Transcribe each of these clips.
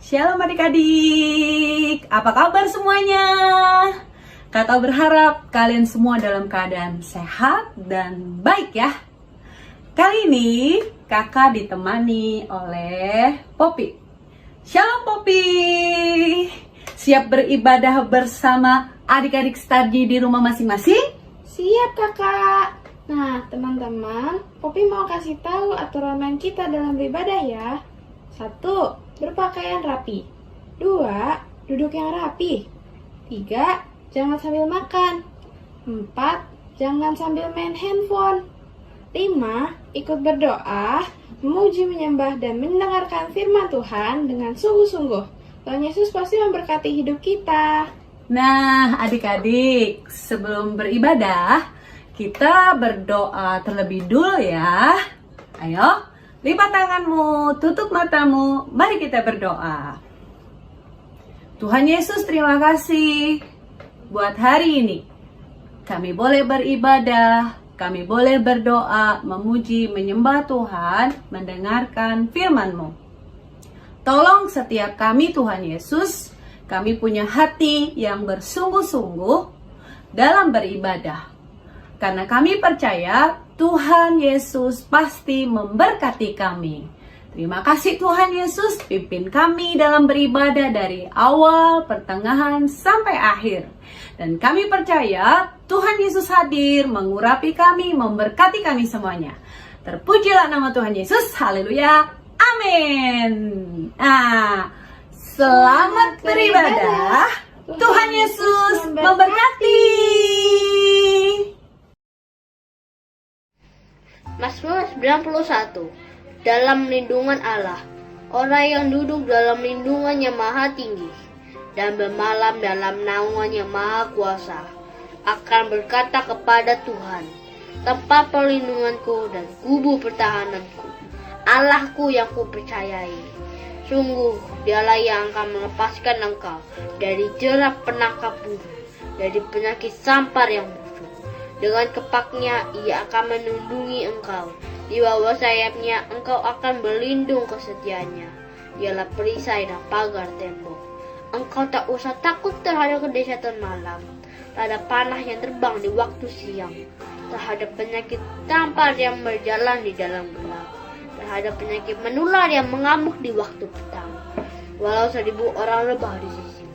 Shalom adik-adik, apa kabar semuanya? Kakak berharap kalian semua dalam keadaan sehat dan baik ya. Kali ini kakak ditemani oleh Poppy. Shalom Poppy, siap beribadah bersama adik-adik Starji di rumah masing-masing? Siap kakak. Nah teman-teman, Poppy mau kasih tahu aturan main kita dalam beribadah ya. 1. Berpakaian rapi. 2. Duduk yang rapi. 3. Jangan sambil makan. 4. Jangan sambil main handphone. 5. Ikut berdoa, memuji, menyembah, dan mendengarkan firman Tuhan dengan sungguh-sungguh. Tuhan Yesus pasti memberkati hidup kita. Nah adik-adik, sebelum beribadah kita berdoa terlebih dulu ya. Ayo, lipat tanganmu, tutup matamu, mari kita berdoa. Tuhan Yesus, terima kasih buat hari ini. Kami boleh beribadah, kami boleh berdoa, memuji, menyembah Tuhan, mendengarkan firman-Mu. Tolong setiap kami Tuhan Yesus, kami punya hati yang bersungguh-sungguh dalam beribadah. Karena kami percaya Tuhan Yesus pasti memberkati kami. Terima kasih Tuhan Yesus, pimpin kami dalam beribadah dari awal, pertengahan, sampai akhir. Dan kami percaya Tuhan Yesus hadir, mengurapi kami, memberkati kami semuanya. Terpujilah nama Tuhan Yesus, haleluya, amin. Nah, selamat beribadah, Tuhan Yesus memberkati. Mazmur 91. Dalam lindungan Allah, orang yang duduk dalam lindungannya maha tinggi dan bermalam dalam naungannya maha kuasa akan berkata kepada Tuhan, tempat perlindunganku dan kubu pertahananku, Allahku yang kupercayai. Sungguh dialah yang akan melepaskan engkau dari jerat penangkap burung, dari penyakit sampar yang busuk. Dengan kepaknya ia akan melindungi engkau, di bawah sayapnya engkau akan berlindung kesetiaannya. Ialah perisai dan pagar tembok. Engkau tak usah takut terhadap kedahsyatan malam, terhadap panah yang terbang di waktu siang, terhadap penyakit tampar yang berjalan di dalam gelap, terhadap penyakit menular yang mengamuk di waktu petang. Walau 1.000 orang rebah di sisimu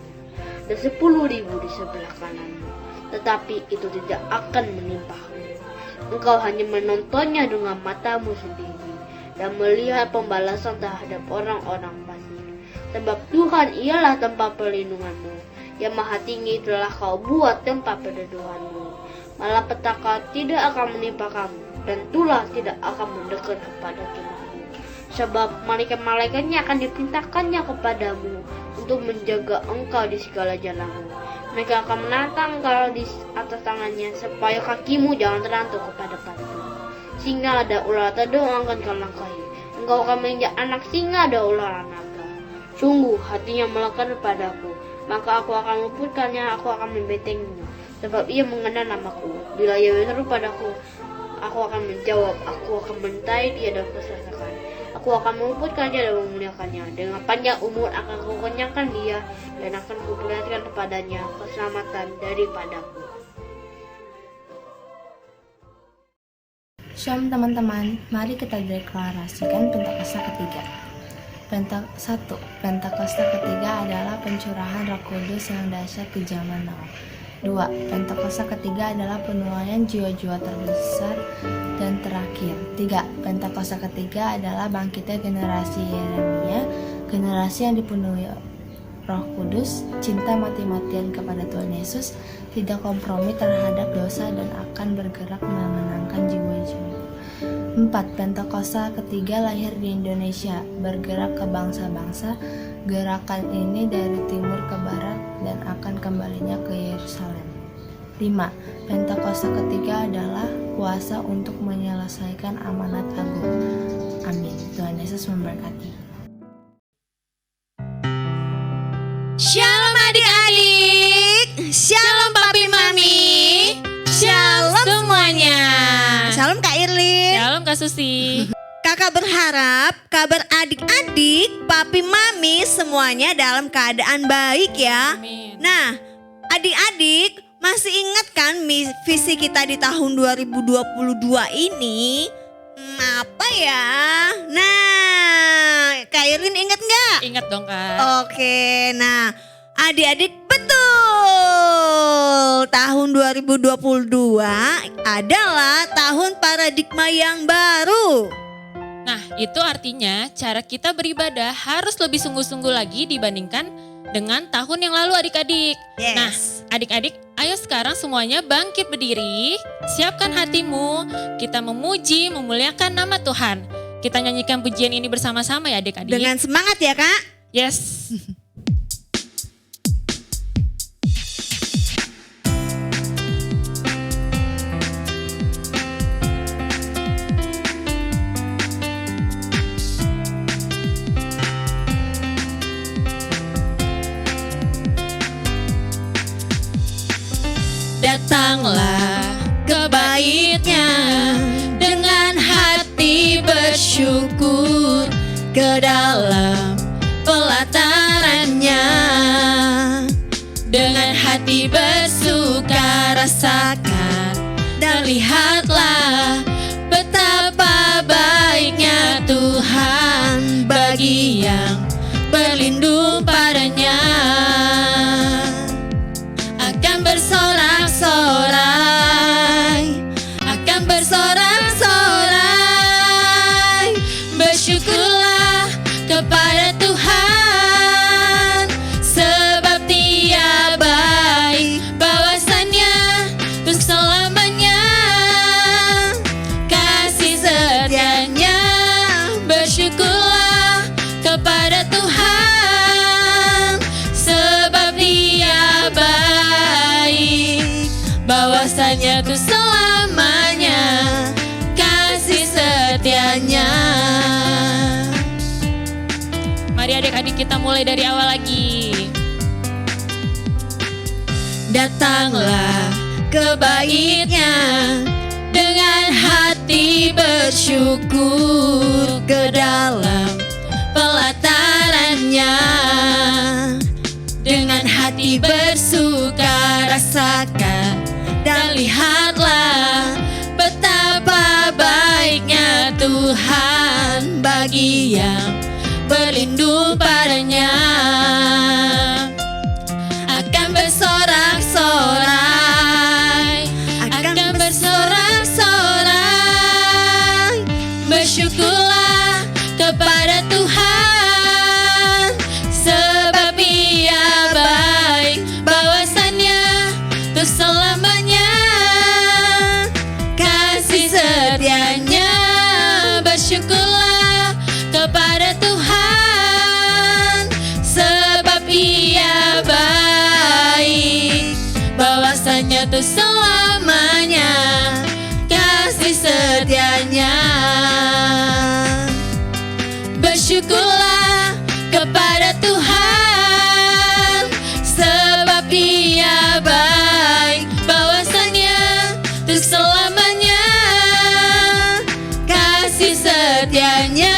dan 10.000 di sebelah kananmu, tetapi itu tidak akan menimpamu. Engkau hanya menontonnya dengan matamu sendiri dan melihat pembalasan terhadap orang-orang fasik. Sebab Tuhan ialah tempat perlindunganmu, yang maha tinggi telah kau buat tempat perteduhanmu. Malapetaka tidak akan menimpa kamu, dan tulah tidak akan mendekat kepada kemahmu. Sebab malaikat-malaikatnya akan diperintahkannya kepadamu untuk menjaga engkau di segala jalanmu. Mereka akan menantang engkau di atas tangannya, supaya kakimu jangan terantuk kepada batu. Singa dan ular terdorong akan kau langkahi. Engkau akan menginjak anak singa dan ular naga. Sungguh hatinya melekat kepadaku, maka aku akan meluputkannya, aku akan membentengnya. Sebab ia mengenal namaku. Bila ia berseru padaku, aku akan menjawab, aku akan mentai dia dan kusasakan. Aku akan meluputkannya dan memuliakannya. Dengan panjang umur akan kukenyangkan dia, dan akan kuperlihatkan kepadanya keselamatan daripadaku. Shalom teman-teman, mari kita deklarasikan Pentakosta ketiga. 1. Pentakosta ketiga adalah pencurahan Roh Kudus yang dahsyat di zaman now. 2. Pentakosta ketiga adalah penuaian jiwa-jiwa terbesar dan terakhir. 3. Pentakosta ketiga adalah bangkitnya generasi Yeremia, generasi yang dipenuhi Roh Kudus, cinta mati-matian kepada Tuhan Yesus, tidak kompromi terhadap dosa dan akan bergerak memenangkan jiwa-jiwa. 4. Pentakosta ketiga lahir di Indonesia, bergerak ke bangsa-bangsa. Gerakan ini dari timur ke barat dan akan kembalinya ke Yerusalem. 5. Pentakosta ketiga adalah kuasa untuk menyelesaikan amanat agung. Amin. Tuhan Yesus memberkati. Shalom adik-adik, shalom papi mami, shalom semuanya. Shalom Kak Irlin. Shalom Kak Susi. Kak kakak berharap kabar adik-adik, papi mami semuanya dalam keadaan baik ya. Nah, adik-adik masih ingat kan visi kita di tahun 2022 ini? Apa ya? Nah, Kak Irin ingat nggak? Ingat dong Kak. Oke, nah adik-adik betul. Tahun 2022 adalah tahun paradigma yang baru. Nah, itu artinya cara kita beribadah harus lebih sungguh-sungguh lagi dibandingkan dengan tahun yang lalu adik-adik. Yes. Nah, adik-adik, ayo sekarang semuanya bangkit berdiri, siapkan hatimu, kita memuji, memuliakan nama Tuhan. Kita nyanyikan pujian ini bersama-sama ya adik-adik. Dengan semangat ya Kak. Yes. Datanglah ke bait-Nya dengan hati bersyukur, ke dalam pelataran-Nya dengan hati bersuka rasakan dan lihatlah betapa baiknya Tuhan bagi yang berlindung padanya. Akan bersorak-sorai, akan bersorak-sorai, bersyukurlah kepada Tuhan, sebab Dia baik, bahwasannya untuk selamanya, kasih setianya. Bersyukurlah kepada Tuhan, sebab Dia baik, bahwasanya tuh selamanya, kasih setianya. Mari adik-adik kita mulai dari awal lagi. Datanglah ke bait-Nya dengan hati bersyukur, ke dalam pelataran-Nya dengan hati bersuka rasakan dan lihatlah betapa baiknya Tuhan bagi yang berlindung padanya. Akan bersorak-sorai, akan bersorak-sorai, bersyukurlah kepada Tuhan, sebab Ia baik, bahwasannya untuk selamanya, kasih setianya. Bersyukurlah kepada Tuhan, sebab Ia baik, bahwasanya untuk selamanya, kasih setianya. Bersyukurlah kepada Tuhan, sebab Dia baik, bahwasannya untuk selamanya, kasih setianya.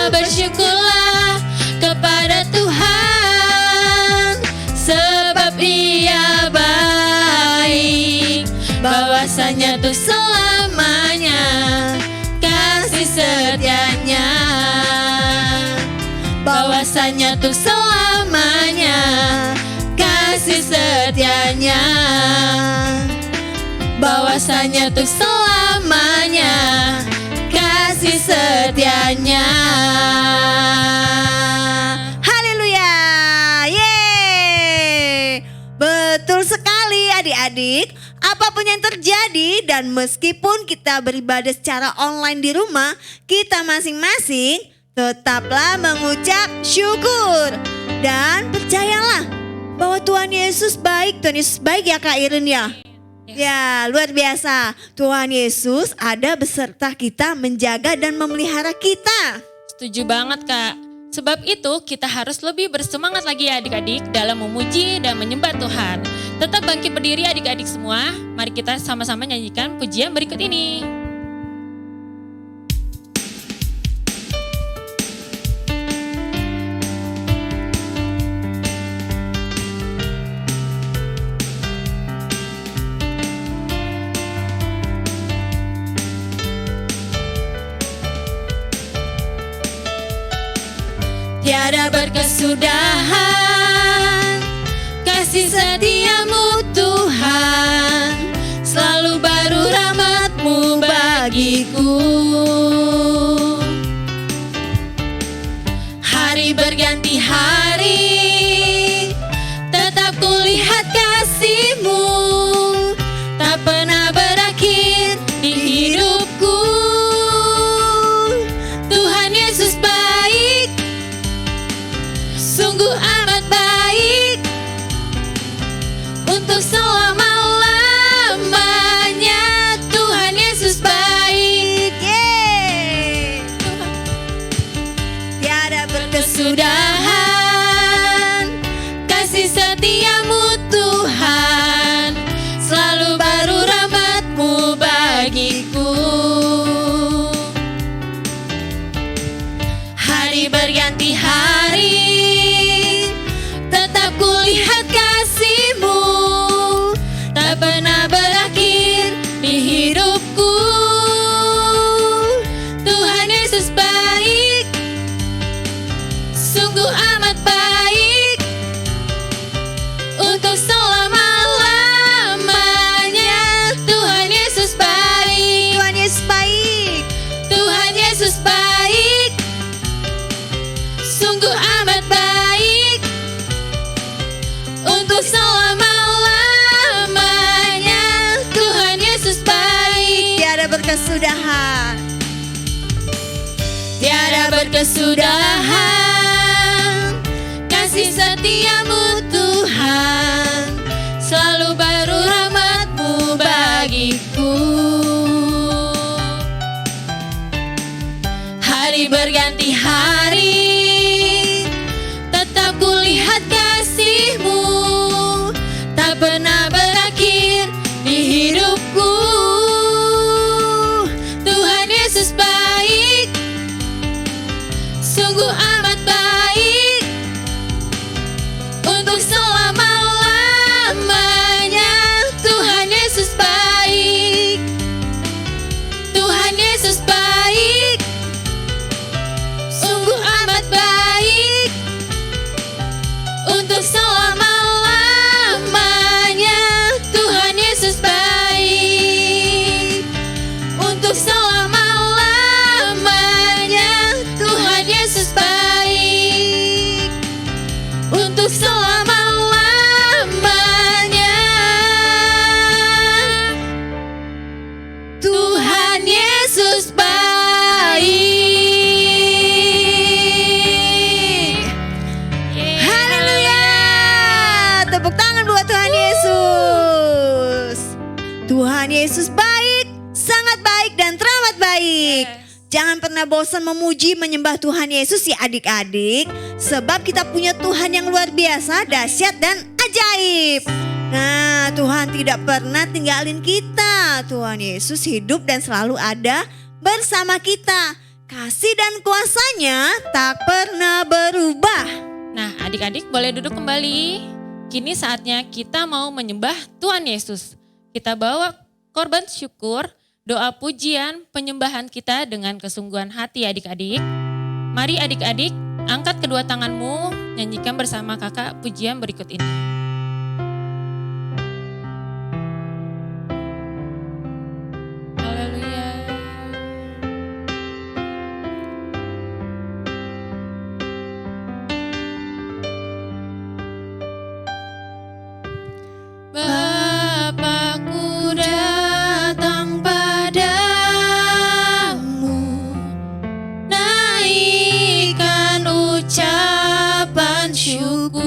Bersyukurlah kepada Tuhan, sebab Ia baik, bahwasanya untuk selamanya, kasih setianya. Bahwasanya untuk selamanya, kasih setianya. Bahwasanya untuk selamanya, kasih setianya. Haleluya. Yeay. Betul sekali adik-adik. Apapun yang terjadi dan meskipun kita beribadah secara online di rumah, kita masing-masing tetaplah mengucap syukur. Dan percayalah bahwa Tuhan Yesus baik. Tuhan Yesus baik ya Kak Irin ya. Ya luar biasa. Tuhan Yesus ada beserta kita, menjaga dan memelihara kita. Setuju banget Kak. Sebab itu kita harus lebih bersemangat lagi ya adik-adik dalam memuji dan menyembah Tuhan. Tetap bangkit berdiri adik-adik semua. Mari kita sama-sama nyanyikan pujian berikut ini. tiada berkesudahan. Kasih setiamu Tuhan, selalu baru rahmat-Mu bagiku. Hari berganti hari, tetap kulihat kasih-Mu, tak pernah berakhir di hidupku. Tuhan Yesus baik, sungguh amat baik, untuk selama-lamanya. Tuhan Yesus baik, Tiada berkesudahan. Kasih setiamu Tuhan, selalu baru rahmat-Mu bagiku. Hari berganti hari, tetap kulihat kasih-Mu, tak pernah berakhir di hidupku. Tuhan Yesus baik, sungguh amat baik, untuk selama-lamanya. Tuhan Yesus baik, Tuhan Yesus baik. Tuhan Yesus baik, sungguh amat baik, untuk selama-lamanya. Tuhan Yesus baik, Tiada berkesudahan. tiada berkesudahan. Kasih setiamu Tuhan, selalu baru rahmat-Mu bagiku. Hari berganti hari, tetap kulihat kasih-Mu, tak pernah berakhir di hidupku. Tuhan Yesus baik, sungguh amat baik, untuk selama-lamanya. Tuhan Yesus baik, Tuhan Yesus baik, sungguh amat baik, untuk selama-lamanya. Tuhan Yesus baik, untuk selama-lamanya. Tuhan Yesus baik, untuk selama-lamanya. Tuhan Yesus baik. Haleluya. Tepuk tangan buat Tuhan Yesus. Tuhan Yesus baik, sangat baik dan teramat baik. Jangan pernah bosan memuji menyembah Tuhan Yesus ya adik-adik. Sebab kita punya Tuhan yang luar biasa, dahsyat dan ajaib. Nah, Tuhan tidak pernah tinggalin kita. Tuhan Yesus hidup dan selalu ada bersama kita. Kasih dan kuasanya tak pernah berubah. Nah, adik-adik boleh duduk kembali. Kini saatnya kita mau menyembah Tuhan Yesus. Kita bawa korban syukur, doa pujian, penyembahan kita dengan kesungguhan hati adik-adik. Mari adik-adik, angkat kedua tanganmu, nyanyikan bersama kakak pujian berikut ini. Haleluya. Bapakku datang padamu, naikkan ucapan syukur.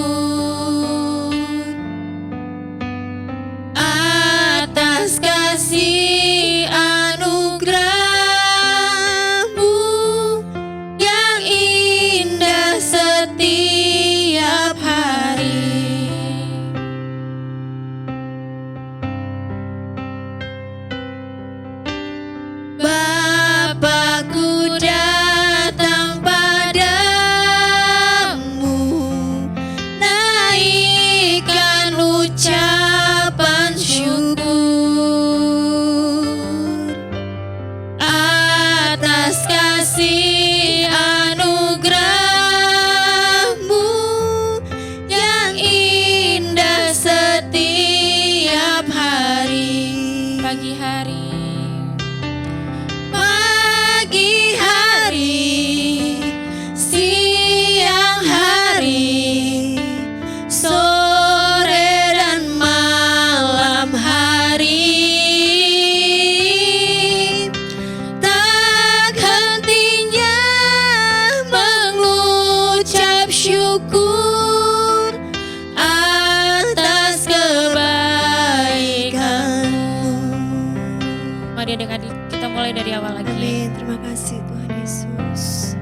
mulai dari awal lagi. Amin. Terima kasih Tuhan Yesus.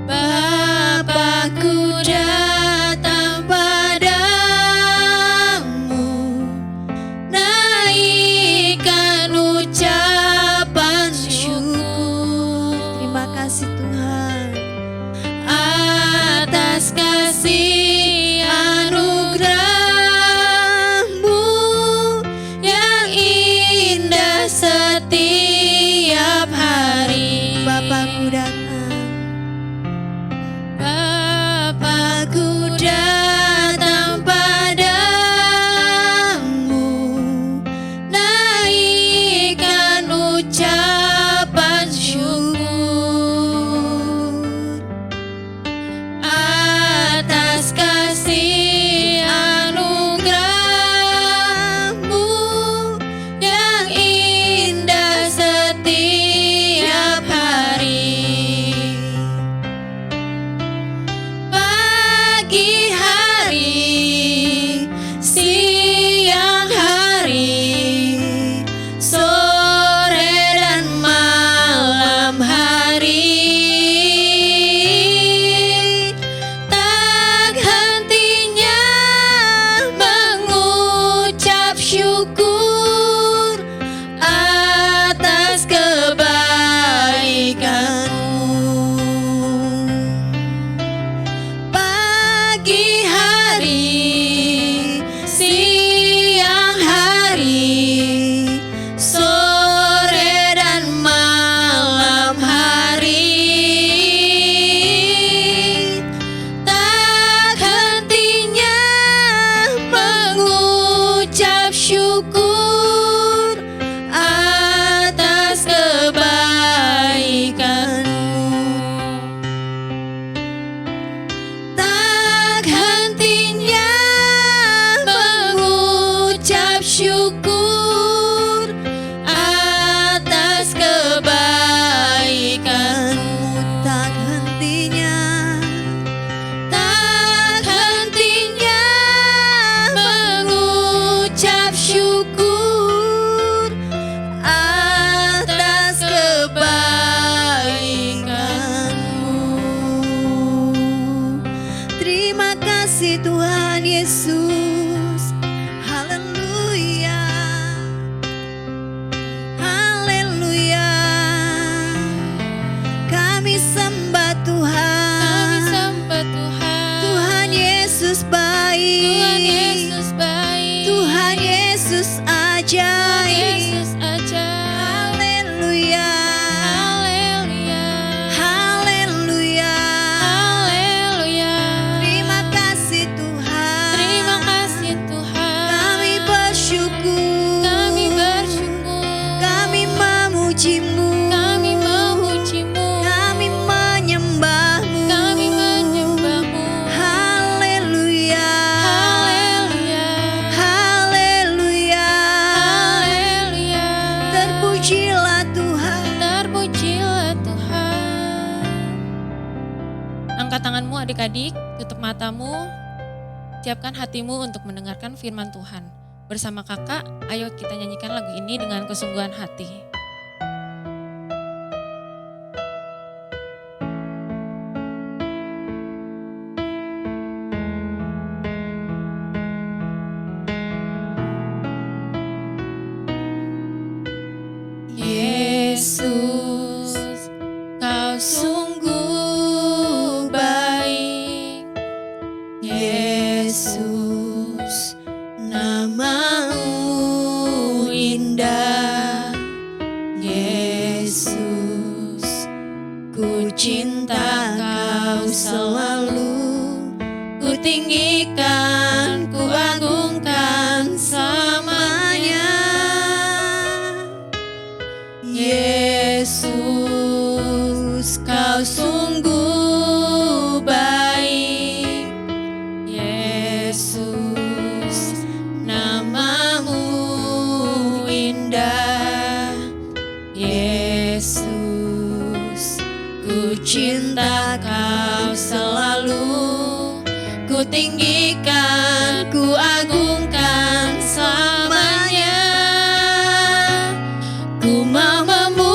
Bapakku datang padamu, naikkan ucapan syukur. Terima kasih Tuhan. Atas kasih anugerah-Mu yang indah setiap hari. Bapakku datang. Bapakku datang padamu, naikkan ucapan syukur. Atas kasih anugerah-Mu yang indah setiap hari. Pagi hari, siang hari, sore dan malam hari, tak hentinya mengucap syukur atas kebaikan-Mu. Pagi hari, siang hari, sore dan malam hari, tak hentinya mengucap syukur atas kebaikan-Mu. Tak hentinya mengucap syukur atas kebaikan-Mu. Tak hentinya. Tak hentinya mengucap syukur atas kebaikan-Mu. Terima kasih Tuhan Yesus. Haleluya. Haleluya. Kami sembah Tuhan. Kami sembah Tuhan. Tuhan Yesus baik. Tuhan Yesus baik. Tuhan Yesus Tuhan ajaib. Yesus ajaib. Haleluya. Haleluya. Haleluya. Haleluya. Terima kasih Tuhan. Terima kasih Tuhan. Kami bersyukur. Kami bersyukur. Kami memuji-Mu. Kami memuji-Mu. Kami menyembah-Mu. Kami menyembah-Mu. Haleluya. Haleluya. Haleluya. Haleluya. Terpujilah Tuhan. Terpujilah Tuhan. Angkat tanganmu adik-adik, tutup matamu, siapkan hatimu untuk mendengarkan firman Tuhan. Bersama kakak, ayo kita nyanyikan lagu ini dengan kesungguhan hati. Yesus, Kau sungguh baik. Yesus, nama-Mu indah. Yesus, ku cinta Kau selalu. Ku tinggikan, ku agungkan selamanya. Yesus, Kau sungguh baik. Yesus, nama-Mu indah. Yesus, ku cinta Kau selalu. Ku tinggikan, ku agungkan selamanya. Ku mau memuji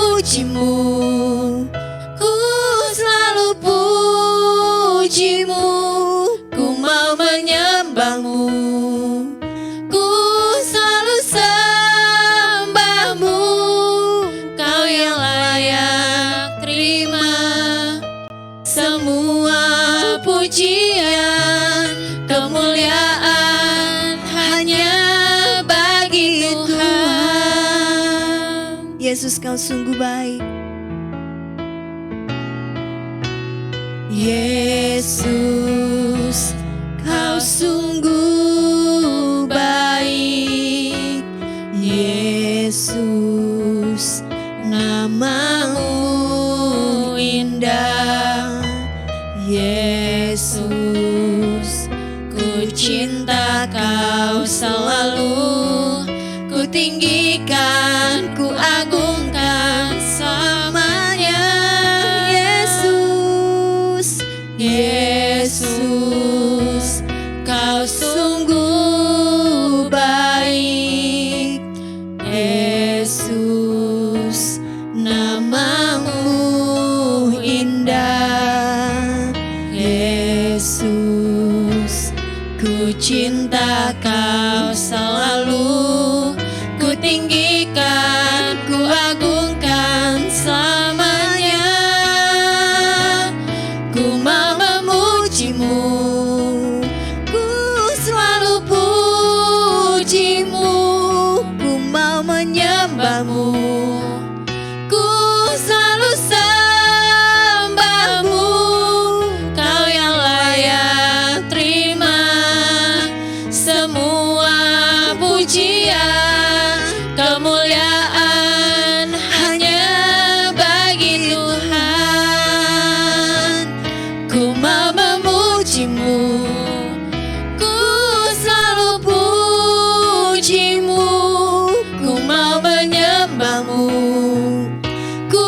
semua pujian, kemuliaan hanya bagi Tuhan. Yesus, Kau sungguh baik. Yesus, Kau sungguh baik. Yesus, nama-Mu indah. Yesus, ku cinta Kau selalu, ku tinggikan, ku agungkan selamanya. Yesus, Yesus, Kau sungguh baik. Yesus, nama-Mu indah. Yesus, ku cinta Kau selalu, ku tinggikan, ku agungkan selamanya. Ku mau memuji-Mu, ku selalu puji-Mu. Ku mau menyembah-Mu, ku selalu sembah-Mu. Kau yang layak terima semua pujian, kemuliaan hanya bagi Tuhan. Ku mau memuji-Mu, ku selalu puji-Mu. Ku mau menyembah-Mu, ku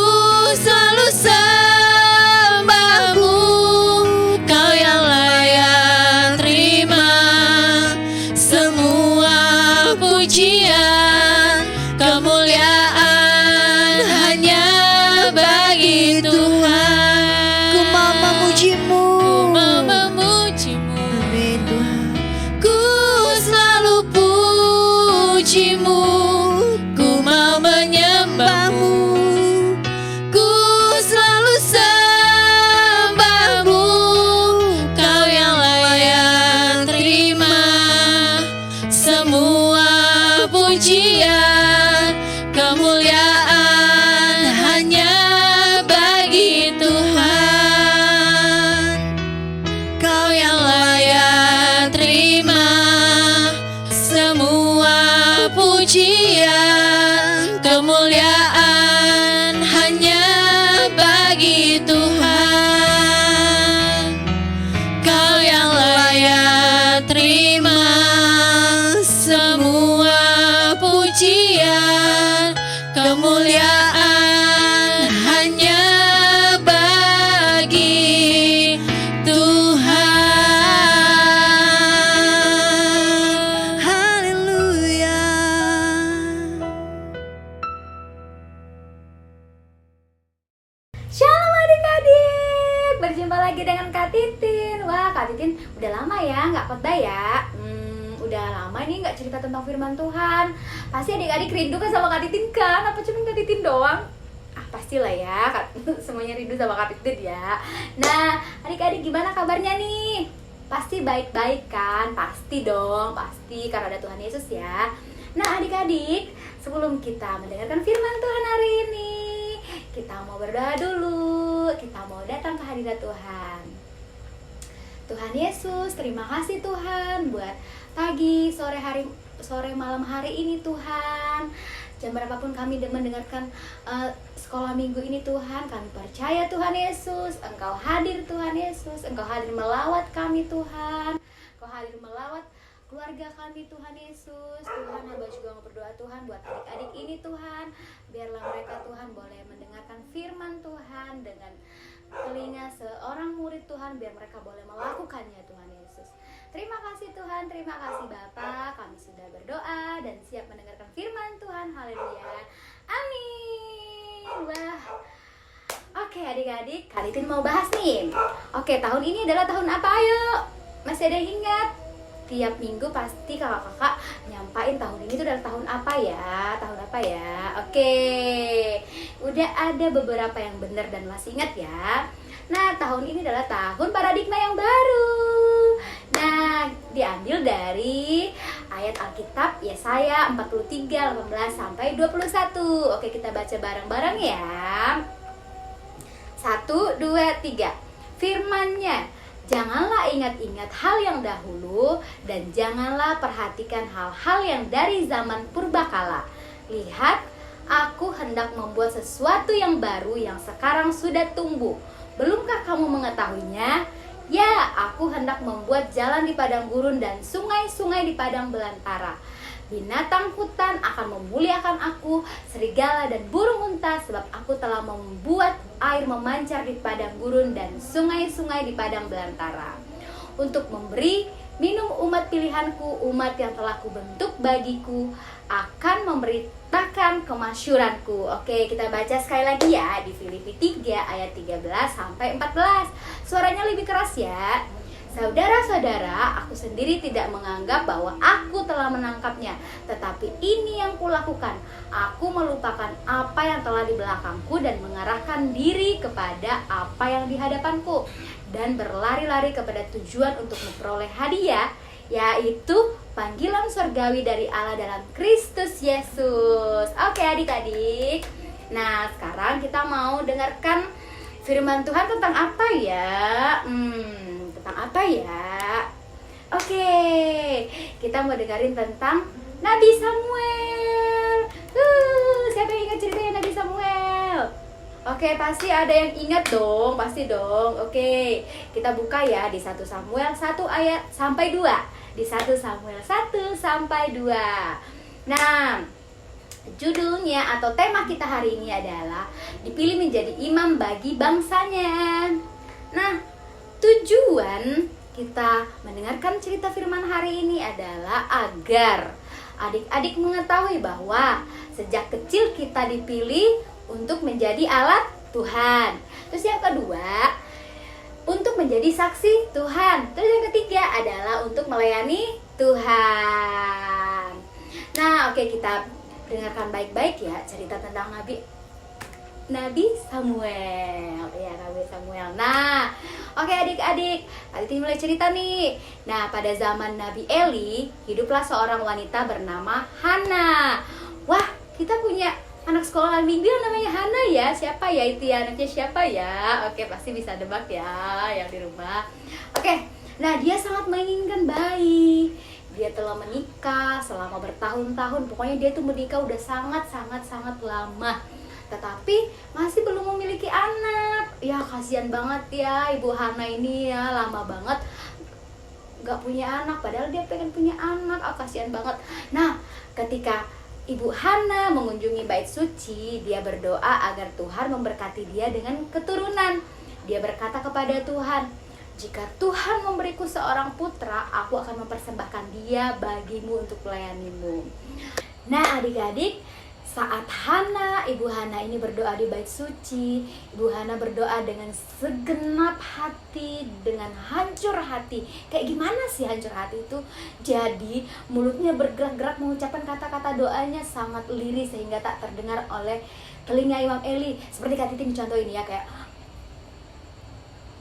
selalu sembah-Mu. Kau yang layak terima semua pujian, kemuliaan hanya bagi Tuhan. Ku mau memuji-Mu, ku mau memuji-Mu. Amin Tuhan. Ku selalu puji-Mu, ku mau menyembah-Mu, ku selalu sembah-Mu. Kau yang layak terima semua pujian, kemuliaan hanya bagi Tuhan. Kau yang layak terima semua pujian, kemuliaan hanya bagi Tuhan. Kau yang layak terima semua pujian, kemuliaan hanya bagi Tuhan. Haleluya. Shalom adik-adik, berjumpa lagi dengan Kak Titin. Wah, Kak Titin udah lama ya nggak khotbah ya. Udah lama nih nggak cerita tentang firman Tuhan. Pasti adik-adik rindu kan sama Kak Titin kan? Apa cuma Kak Titin doang? Pastilah ya, semuanya rindu sama Kak Titin ya. Nah, adik-adik gimana kabarnya nih? Pasti baik-baik kan? Pasti dong, pasti karena ada Tuhan Yesus ya. Nah adik-adik, sebelum kita mendengarkan firman Tuhan hari ini, kita mau berdoa dulu. Kita mau datang ke hadirat Tuhan. Tuhan Yesus, terima kasih Tuhan buat pagi, sore, malam hari ini Tuhan. Jam berapapun kami mendengarkan sekolah minggu ini Tuhan, kami percaya Tuhan Yesus, Engkau hadir Tuhan Yesus, Engkau hadir melawat kami Tuhan, Engkau hadir melawat keluarga kami Tuhan Yesus. Tuhan, hamba juga mau berdoa Tuhan buat adik-adik ini Tuhan, biarlah mereka Tuhan boleh mendengarkan firman Tuhan dengan telinga seorang murid Tuhan, biar mereka boleh melakukannya Tuhan Yesus. Terima kasih Tuhan, terima kasih Bapa. Kami sudah berdoa dan siap mendengarkan firman Tuhan. Haleluya, amin. Wah, oke adik-adik, Kak Titin mau bahas nih. Oke, tahun ini adalah tahun apa? Ayo, masih ada yang ingat? Tiap minggu pasti kakak-kakak nyampain tahun ini tuh adalah tahun apa ya? Tahun apa ya? Oke, udah ada beberapa yang benar dan masih ingat ya. Nah, tahun ini adalah tahun paradigma yang baru. Nah, diambil dari ayat Alkitab Yesaya 43, 18 sampai 21. Oke, kita baca bareng-bareng ya. 1, 2, 3. Firman-Nya, janganlah ingat-ingat hal yang dahulu dan janganlah perhatikan hal-hal yang dari zaman purbakala. Lihat, aku hendak membuat sesuatu yang baru yang sekarang sudah tumbuh. Belumkah kamu mengetahuinya? Ya, aku hendak membuat jalan di padang gurun dan sungai-sungai di padang belantara. Binatang hutan akan memuliakan aku, serigala dan burung unta, sebab aku telah membuat air memancar di padang gurun dan sungai-sungai di padang belantara. Untuk memberi minum umat pilihanku, umat yang telah kubentuk bagiku, akan memberitakan kemasyuranku. Oke, kita baca sekali lagi ya di Filipi 3 ayat 13 sampai 14. Suaranya lebih keras ya. Saudara-saudara, aku sendiri tidak menganggap bahwa aku telah menangkapnya, tetapi ini yang kulakukan. Aku melupakan apa yang telah di belakangku dan mengarahkan diri kepada apa yang di hadapanku, dan berlari-lari kepada tujuan untuk memperoleh hadiah, yaitu panggilan surgawi dari Allah dalam Kristus Yesus. Oke adik-adik, nah sekarang kita mau dengarkan firman Tuhan tentang apa ya? Tentang apa ya? Oke, kita mau dengerin tentang Nabi Samuel. Siapa yang ingat ceritanya Nabi Samuel? Oke, pasti ada yang ingat dong, pasti dong. Oke, kita buka ya di 1 Samuel 1 ayat sampai 2. Di 1 Samuel 1 sampai 2. Nah, judulnya atau tema kita hari ini adalah dipilih menjadi imam bagi bangsanya. Nah, tujuan kita mendengarkan cerita firman hari ini adalah agar adik-adik mengetahui bahwa sejak kecil kita dipilih untuk menjadi alat Tuhan. Terus yang kedua, untuk menjadi saksi Tuhan. Terus yang ketiga adalah untuk melayani Tuhan. Nah, oke, kita dengarkan baik-baik ya cerita tentang Nabi Samuel. Ya, Nabi Samuel. Nah, oke adik-adik, tadi mulai cerita nih. Nah, pada zaman Nabi Eli, hiduplah seorang wanita bernama Hana. Wah, kita punya anak sekolah minggu yang namanya Hana ya. Siapa ya itu ya? Anaknya siapa ya? Oke, pasti bisa nebak ya yang di rumah. Oke, nah dia sangat menginginkan bayi. Dia telah menikah selama bertahun-tahun. Pokoknya dia tuh menikah udah sangat lama. Tetapi masih belum memiliki anak. Ya kasihan banget ya Ibu Hana ini ya, lama banget gak punya anak. Padahal dia pengen punya anak. Kasihan banget. Nah, ketika Ibu Hana mengunjungi bait suci, dia berdoa agar Tuhan memberkati dia dengan keturunan. Dia berkata kepada Tuhan, jika Tuhan memberiku seorang putra, aku akan mempersembahkan dia bagimu untuk melayanimu. Nah adik-adik, saat Ibu Hana ini berdoa di bait suci, Ibu Hana berdoa dengan segenap hati, dengan hancur hati. Kayak gimana sih hancur hati itu? Jadi mulutnya bergerak-gerak mengucapkan kata-kata doanya sangat lirih sehingga tak terdengar oleh telinga Imam Eli. Seperti Kak Titin contoh ini ya, kayak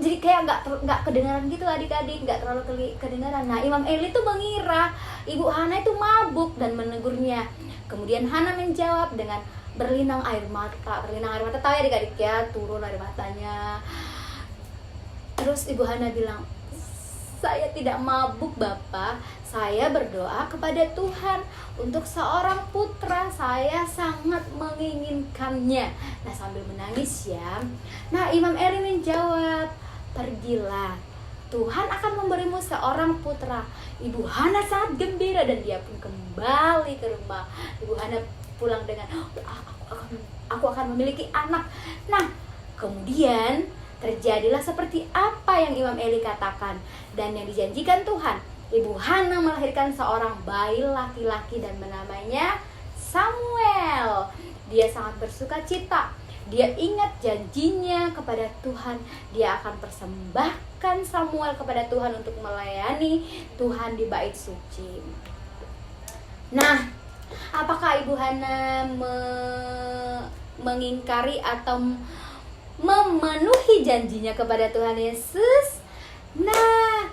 jadi kayak nggak kedengaran gitu adik-adik, nggak terlalu kedengaran. Nah Imam Eli tuh mengira Ibu Hana itu mabuk dan menegurnya. Kemudian Hana menjawab dengan berlinang air mata. Tahu ya adik-adik ya, turun air matanya. Terus Ibu Hana bilang, saya tidak mabuk Bapak, saya berdoa kepada Tuhan untuk seorang putra, saya sangat menginginkannya. Nah sambil menangis ya. Nah Imam Eli menjawab, pergilah, Tuhan akan memberimu seorang putra. Ibu Hana sangat gembira dan dia pun kembali ke rumah. Ibu Hana pulang dengan, aku akan memiliki anak. Nah, kemudian terjadilah seperti apa yang Imam Eli katakan dan yang dijanjikan Tuhan. Ibu Hana melahirkan seorang bayi laki-laki dan menamainya Samuel. Dia sangat bersuka cita. Dia ingat janjinya kepada Tuhan. Dia akan persembahkan Samuel kepada Tuhan untuk melayani Tuhan di bait suci. Nah, apakah Ibu Hana mengingkari atau memenuhi janjinya kepada Tuhan Yesus. Nah,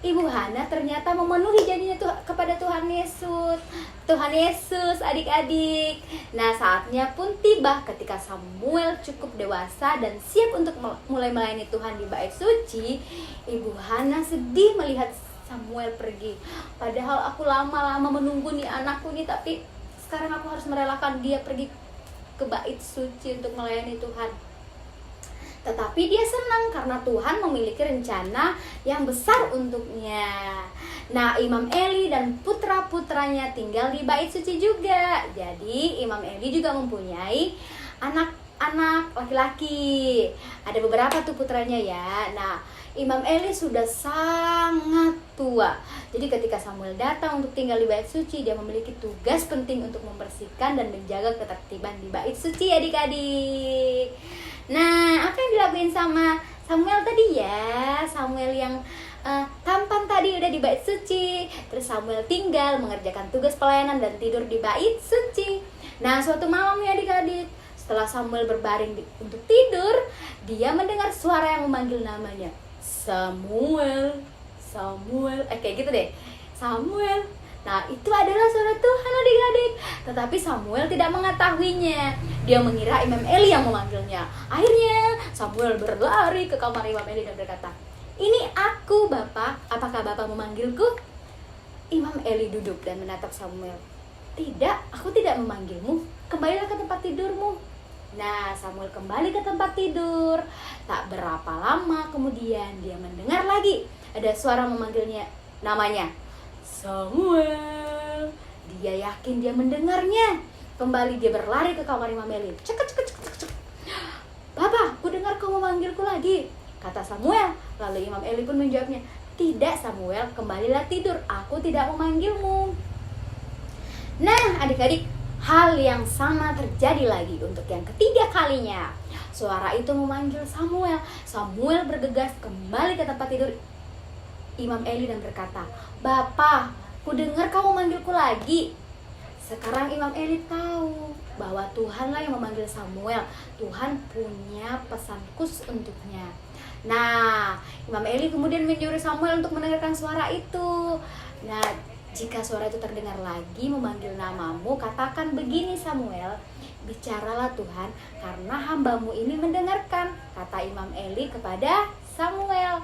Ibu Hana ternyata memenuhi janjinya kepada Tuhan Yesus. Tuhan Yesus, adik-adik. Nah, saatnya pun tiba ketika Samuel cukup dewasa dan siap untuk mulai melayani Tuhan di bait suci. Ibu Hana sedih melihat Samuel pergi. Padahal aku lama-lama menunggu nih anakku nih, tapi sekarang aku harus merelakan dia pergi ke bait suci untuk melayani Tuhan. Tetapi dia senang karena Tuhan memiliki rencana yang besar untuknya. Nah, Imam Eli dan putra-putranya tinggal di bait suci juga. Jadi Imam Eli juga mempunyai anak-anak laki-laki. Ada beberapa tuh putranya ya. Nah, Imam Eli sudah sangat tua. Jadi ketika Samuel datang untuk tinggal di bait suci, dia memiliki tugas penting untuk membersihkan dan menjaga ketertiban di bait suci, adik-adik. Nah, apa yang dilakuin sama Samuel tadi ya? Samuel yang tampan tadi udah di bait suci. Terus Samuel tinggal mengerjakan tugas pelayanan dan tidur di bait suci. Nah, suatu malam ya adik-adik, setelah Samuel berbaring untuk tidur, dia mendengar suara yang memanggil namanya. Samuel, Samuel, kayak gitu deh, Samuel. Nah, itu adalah suara Tuhan adik-adik. Tetapi Samuel tidak mengetahuinya. Dia mengira Imam Eli yang memanggilnya. Akhirnya Samuel berlari ke kamar Imam Eli dan berkata, "Ini aku, Bapak. Apakah Bapak memanggilku?" Imam Eli duduk dan menatap Samuel. "Tidak, aku tidak memanggilmu. Kembalilah ke tempat tidurmu." Nah, Samuel kembali ke tempat tidur. Tak berapa lama kemudian dia mendengar lagi ada suara memanggilnya namanya. Samuel. Dia yakin dia mendengarnya. Kembali dia berlari ke kamar Imam Eli. Cek. "Bapak, ku dengar kau memanggilku lagi," kata Samuel. Lalu Imam Eli pun menjawabnya, "Tidak Samuel, kembalilah tidur. Aku tidak memanggilmu." Nah, adik-adik, hal yang sama terjadi lagi untuk yang ketiga kalinya. Suara itu memanggil Samuel. Samuel bergegas kembali ke tempat tidur Imam Eli dan berkata, "Bapak, ku dengar kamu memanggilku lagi." Sekarang Imam Eli tahu bahwa Tuhanlah yang memanggil Samuel. Tuhan punya pesan khusus untuknya. Nah, Imam Eli kemudian menyuruh Samuel untuk mendengarkan suara itu. Nah, jika suara itu terdengar lagi memanggil namamu, katakan begini Samuel, "Bicaralah Tuhan, karena hambamu ini mendengarkan," kata Imam Eli kepada Samuel.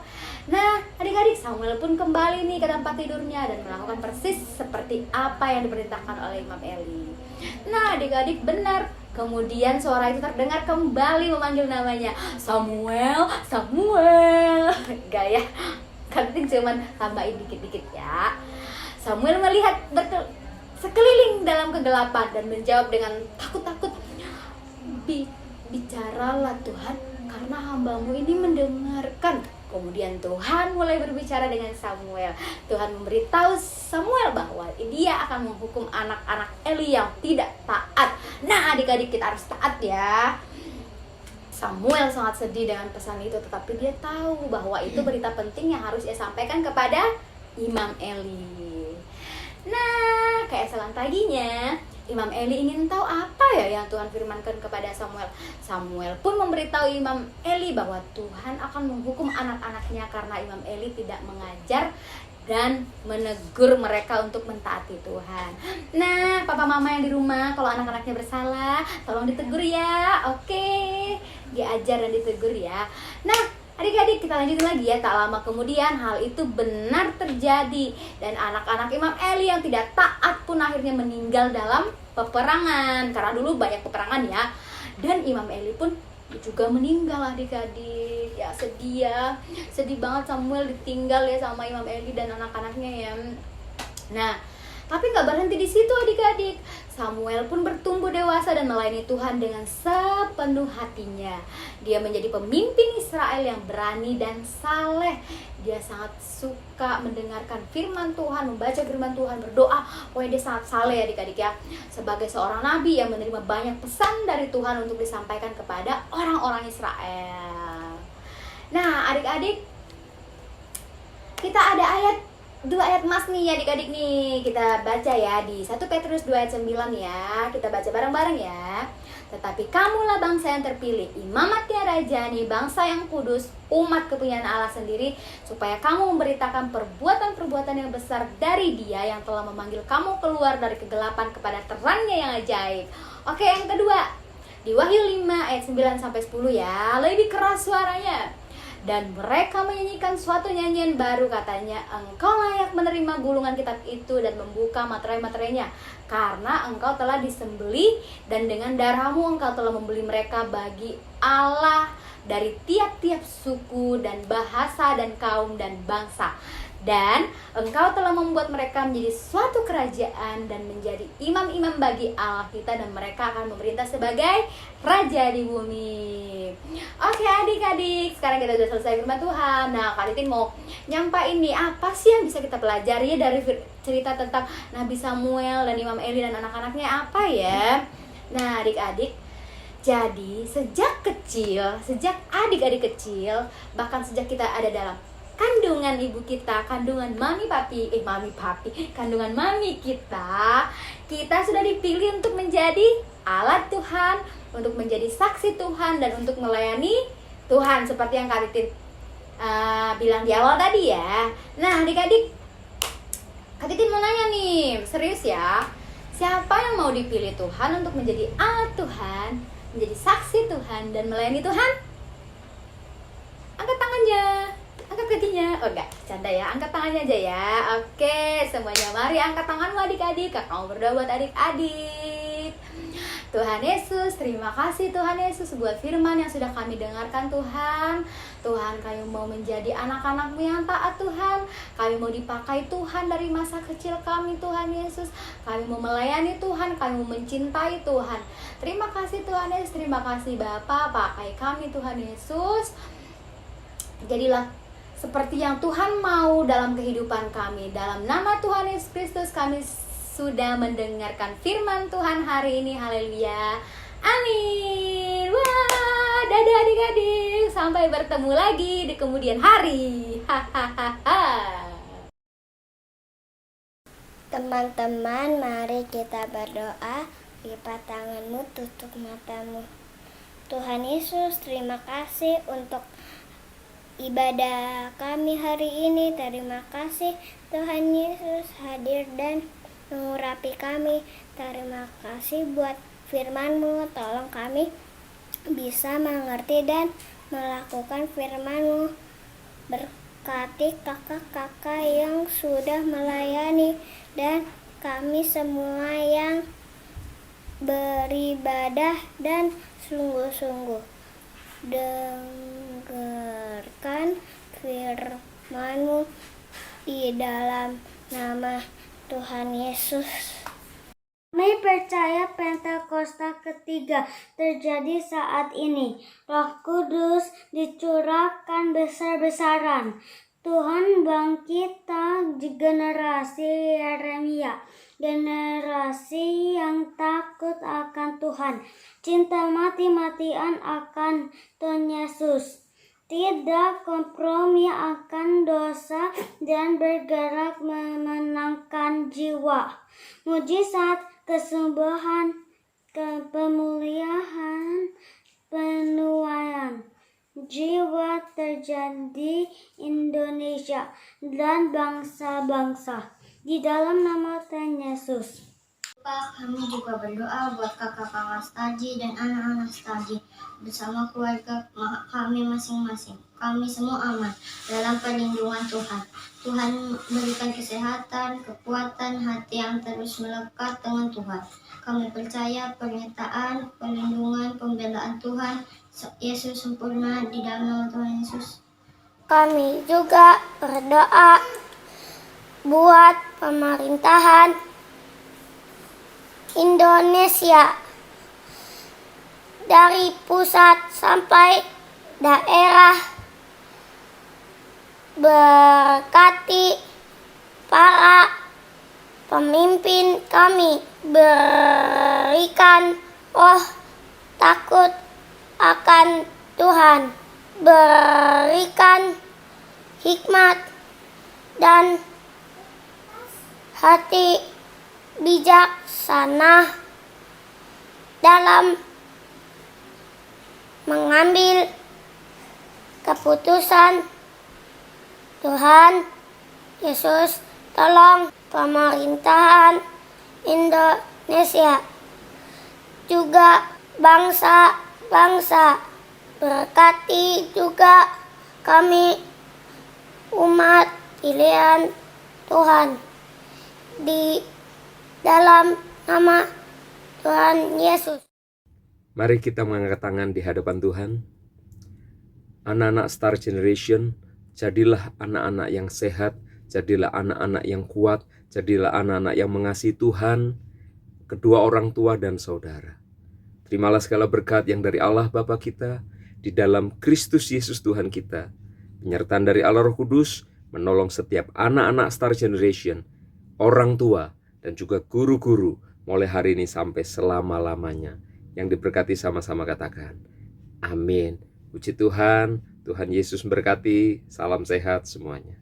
Nah, adik-adik, Samuel pun kembali nih ke tempat tidurnya dan melakukan persis seperti apa yang diperintahkan oleh Imam Eli. Nah, adik-adik, benar. Kemudian suara itu terdengar kembali memanggil namanya, "Samuel, Samuel." Gaya, penting cuman tambahin dikit-dikit ya. Samuel melihat sekeliling dalam kegelapan dan menjawab dengan takut-takut, "Bicaralah Tuhan, karena hambamu ini mendengarkan." Kemudian Tuhan mulai berbicara dengan Samuel. Tuhan memberitahu Samuel bahwa dia akan menghukum anak-anak Eli yang tidak taat. Nah, adik-adik, kita harus taat ya. Samuel sangat sedih dengan pesan itu, tetapi dia tahu bahwa itu berita penting yang harus ia sampaikan kepada Imam Eli. Nah, keesokan paginya, Imam Eli ingin tahu apa ya yang Tuhan firmankan kepada Samuel. Samuel pun memberitahu Imam Eli bahwa Tuhan akan menghukum anak-anaknya karena Imam Eli tidak mengajar dan menegur mereka untuk mentaati Tuhan. Nah, papa mama yang di rumah, kalau anak-anaknya bersalah, tolong ditegur ya. Oke, diajar dan ditegur ya. Nah, adik-adik, kita lanjutin lagi ya. Tak lama kemudian hal itu benar terjadi. Dan anak-anak Imam Eli yang tidak taat pun akhirnya meninggal dalam peperangan. Karena dulu banyak peperangan ya. Dan Imam Eli pun juga meninggal, adik-adik. Ya, sedih ya. Sedih banget Samuel ditinggal ya sama Imam Eli dan anak-anaknya ya. Nah, tapi gak berhenti di situ adik-adik. Samuel pun bertumbuh dewasa dan melayani Tuhan dengan sepenuh hatinya. Dia menjadi pemimpin Israel yang berani dan saleh. Dia sangat suka mendengarkan firman Tuhan, membaca firman Tuhan, berdoa. Pokoknya dia sangat saleh adik-adik ya. Sebagai seorang nabi yang menerima banyak pesan dari Tuhan untuk disampaikan kepada orang-orang Israel. Nah, adik-adik, kita ada dua ayat emas nih adik-adik nih. Kita baca ya di 1 Petrus 2 ayat 9 ya. Kita baca bareng-bareng ya. Tetapi kamulah bangsa yang terpilih, imamat yang rajani, bangsa yang kudus, umat kepunyaan Allah sendiri, supaya kamu memberitakan perbuatan-perbuatan yang besar dari Dia yang telah memanggil kamu keluar dari kegelapan kepada terangnya yang ajaib. Oke, yang kedua, di Wahyu 5 ayat 9-10 ya, lebih keras suaranya. Dan mereka menyanyikan suatu nyanyian baru, katanya, engkau layak menerima gulungan kitab itu dan membuka materai-materainya, karena engkau telah disembelih dan dengan darahmu engkau telah membeli mereka bagi Allah dari tiap-tiap suku dan bahasa dan kaum dan bangsa. Dan engkau telah membuat mereka menjadi suatu kerajaan dan menjadi imam-imam bagi Allah kita, dan mereka akan memerintah sebagai raja di bumi. Oke adik-adik, sekarang kita sudah selesai firman Tuhan. Nah, Kak Titin mau nyampain nih, apa sih yang bisa kita pelajari dari cerita tentang Nabi Samuel dan Imam Eli dan anak-anaknya, apa ya? Nah adik-adik, jadi sejak kecil, sejak adik-adik kecil, bahkan sejak kita ada dalam kandungan ibu kita, kandungan kandungan mami kita sudah dipilih untuk menjadi alat Tuhan, untuk menjadi saksi Tuhan, dan untuk melayani Tuhan, seperti yang Kak Titin bilang di awal tadi ya. Nah adik-adik, Kak Titin mau nanya nih, serius ya, siapa yang mau dipilih Tuhan untuk menjadi alat Tuhan, menjadi saksi Tuhan, dan melayani Tuhan? Angkat tangannya, angkat kakinya. Oh enggak, canda ya, angkat tangannya aja ya. Oke, semuanya mari angkat tanganmu adik-adik. Kakak mau berdoa buat adik-adik. Tuhan Yesus, terima kasih Tuhan Yesus buat firman yang sudah kami dengarkan Tuhan. Tuhan, kami mau menjadi anak-anak-Mu yang taat Tuhan. Kami mau dipakai Tuhan dari masa kecil kami Tuhan Yesus. Kami mau melayani Tuhan, kami mau mencintai Tuhan. Terima kasih Tuhan Yesus, terima kasih Bapa, pakai kami Tuhan Yesus. Jadilah seperti yang Tuhan mau dalam kehidupan kami. Dalam nama Tuhan Yesus Kristus kami sudah mendengarkan firman Tuhan hari ini. Haleluya. Amin. Wah, dadah adik-adik. Sampai bertemu lagi di kemudian hari. Hahaha. Teman-teman, mari kita berdoa. Lipat tanganmu, tutup matamu. Tuhan Yesus, terima kasih untuk ibadah kami hari ini. Terima kasih Tuhan Yesus hadir dan mengurapi kami. Terima kasih buat firman-Mu. Tolong kami bisa mengerti dan melakukan firman-Mu. Berkati kakak-kakak yang sudah melayani dan kami semua yang beribadah dan sungguh-sungguh dengarkan firman-Mu di dalam nama Tuhan Yesus. Kami percaya Pentakosta ketiga terjadi saat ini. Roh Kudus dicurahkan besar-besaran. Tuhan bangkitkan generasi Yeremia, generasi yang takut akan Tuhan, cinta mati-matian akan Tuhan Yesus, tidak kompromi akan dosa dan bergerak memenangkan jiwa. Mujizat, kesembuhan, pemulihan, penuaian jiwa terjadi Indonesia dan bangsa-bangsa di dalam nama Tuhan Yesus. Pak, kami juga berdoa buat kakak-kakak Staji dan anak-anak Staji bersama keluarga kami masing-masing. Kami semua aman dalam perlindungan Tuhan. Tuhan berikan kesehatan, kekuatan, hati yang terus melekat dengan Tuhan. Kami percaya pernyataan, perlindungan, pembelaan Tuhan Yesus sempurna di dalam nama Tuhan Yesus. Kami juga berdoa buat pemerintahan Indonesia dari pusat sampai daerah. Berkati para pemimpin kami, berikan roh takut akan Tuhan, berikan hikmat dan hati bijaksana dalam mengambil keputusan. Tuhan Yesus, tolong pemerintahan Indonesia, juga bangsa-bangsa. Berkati juga kami, umat pilihan Tuhan. Di dalam nama Tuhan Yesus. Mari kita mengangkat tangan di hadapan Tuhan. Anak-anak Star Generation, jadilah anak-anak yang sehat, jadilah anak-anak yang kuat, jadilah anak-anak yang mengasihi Tuhan, kedua orang tua dan saudara. Terimalah segala berkat yang dari Allah Bapa kita, di dalam Kristus Yesus Tuhan kita. Penyertaan dari Allah Roh Kudus menolong setiap anak-anak Star Generation, orang tua, dan juga guru-guru mulai hari ini sampai selama-lamanya. Yang diberkati sama-sama katakan, amin. Puji Tuhan, Tuhan Yesus memberkati, salam sehat semuanya.